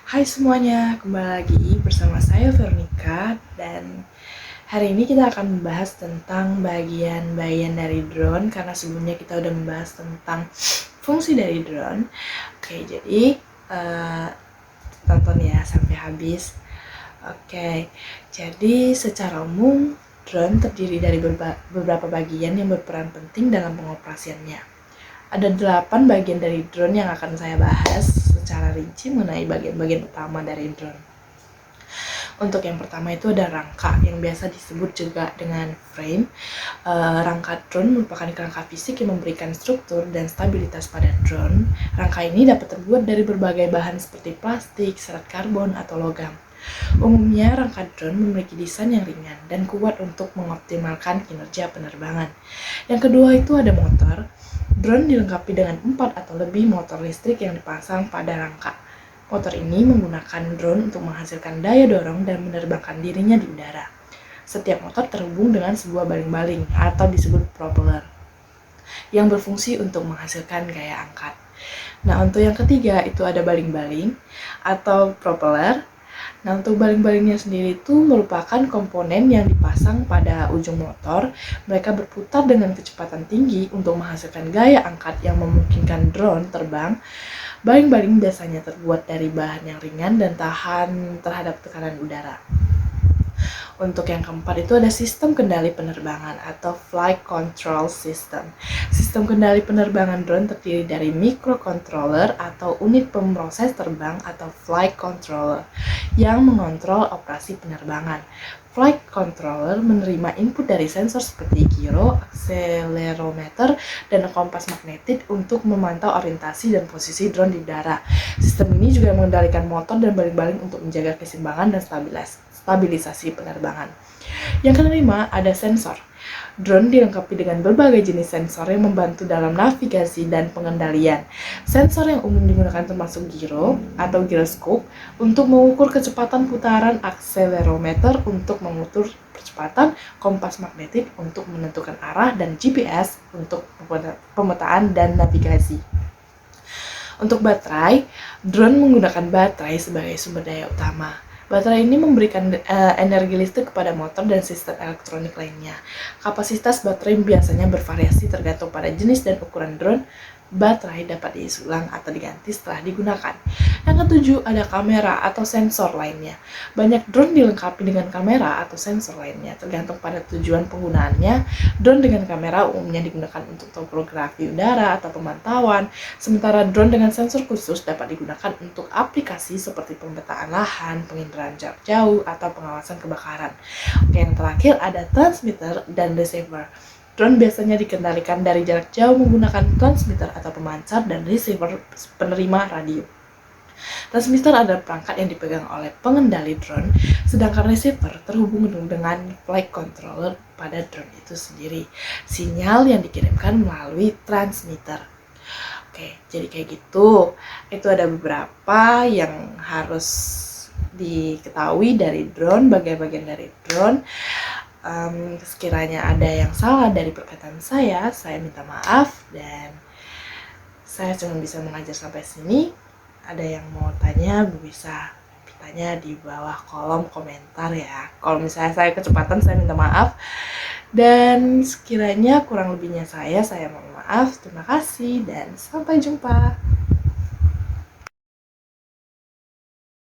Hai semuanya, kembali lagi bersama saya Veronica dan hari ini kita akan membahas tentang bagian-bagian dari drone karena sebelumnya kita udah membahas tentang fungsi dari drone. Oke, jadi tonton ya sampai habis. Oke, jadi secara umum drone terdiri dari beberapa bagian yang berperan penting dalam pengoperasiannya. Ada 8 bagian dari drone yang akan saya bahas secara rinci mengenai bagian-bagian utama dari drone. Untuk yang pertama itu ada rangka yang biasa disebut juga dengan frame. Rangka drone merupakan kerangka fisik yang memberikan struktur dan stabilitas pada drone. Rangka ini dapat terbuat dari berbagai bahan seperti plastik, serat karbon, atau logam. Umumnya, rangka drone memiliki desain yang ringan dan kuat untuk mengoptimalkan kinerja penerbangan. Yang kedua itu ada motor. Drone dilengkapi dengan 4 atau lebih motor listrik yang dipasang pada rangka. Motor ini menggunakan drone untuk menghasilkan daya dorong dan menerbangkan dirinya di udara. Setiap motor terhubung dengan sebuah baling-baling atau disebut propeller yang berfungsi untuk menghasilkan gaya angkat. Nah, untuk yang ketiga itu ada baling-baling atau propeller. Nah, untuk baling-balingnya sendiri itu merupakan komponen yang dipasang pada ujung motor. Mereka berputar dengan kecepatan tinggi untuk menghasilkan gaya angkat yang memungkinkan drone terbang. Baling-baling biasanya terbuat dari bahan yang ringan dan tahan terhadap tekanan udara. Untuk yang keempat itu ada sistem kendali penerbangan atau flight control system. Sistem kendali penerbangan drone terdiri dari microcontroller atau unit pemroses terbang atau flight controller yang mengontrol operasi penerbangan. Flight controller menerima input dari sensor seperti gyro, akselerometer, dan kompas magnetik untuk memantau orientasi dan posisi drone di udara. Sistem ini juga mengendalikan motor dan baling-baling untuk menjaga keseimbangan dan stabilisasi penerbangan. Yang kelima ada sensor. Drone dilengkapi dengan berbagai jenis sensor yang membantu dalam navigasi dan pengendalian. Sensor yang umum digunakan termasuk gyro atau gyroscope untuk mengukur kecepatan putaran, akselerometer untuk mengukur percepatan, kompas magnetik untuk menentukan arah, dan GPS untuk pemetaan dan navigasi. Untuk baterai, drone menggunakan baterai sebagai sumber daya utama. Baterai ini memberikan energi listrik kepada motor dan sistem elektronik lainnya. Kapasitas baterai biasanya bervariasi tergantung pada jenis dan ukuran drone. Baterai dapat diisi ulang atau diganti setelah digunakan. Yang ketujuh ada kamera atau sensor lainnya. Banyak drone dilengkapi dengan kamera atau sensor lainnya, tergantung pada tujuan penggunaannya. Drone dengan kamera umumnya digunakan untuk topografi udara atau pemantauan, sementara drone dengan sensor khusus dapat digunakan untuk aplikasi seperti pemetaan lahan, penginderaan jarak jauh, atau pengawasan kebakaran. Oke, yang terakhir ada transmitter dan receiver. Drone biasanya dikendalikan dari jarak jauh menggunakan transmitter atau pemancar dan receiver penerima radio. Transmitter adalah perangkat yang dipegang oleh pengendali drone, sedangkan receiver terhubung dengan flight controller pada drone itu sendiri. Sinyal yang dikirimkan melalui transmitter. Oke, jadi kayak gitu. Itu ada beberapa yang harus diketahui dari drone, bagian-bagian dari drone. Sekiranya ada yang salah dari perkataan saya minta maaf dan saya cuma bisa mengajar sampai sini. Ada yang mau tanya, bisa bertanya di bawah kolom komentar ya. Kalau misalnya saya kecepatan, saya minta maaf. Dan sekiranya kurang lebihnya saya mohon maaf. Terima kasih dan sampai jumpa.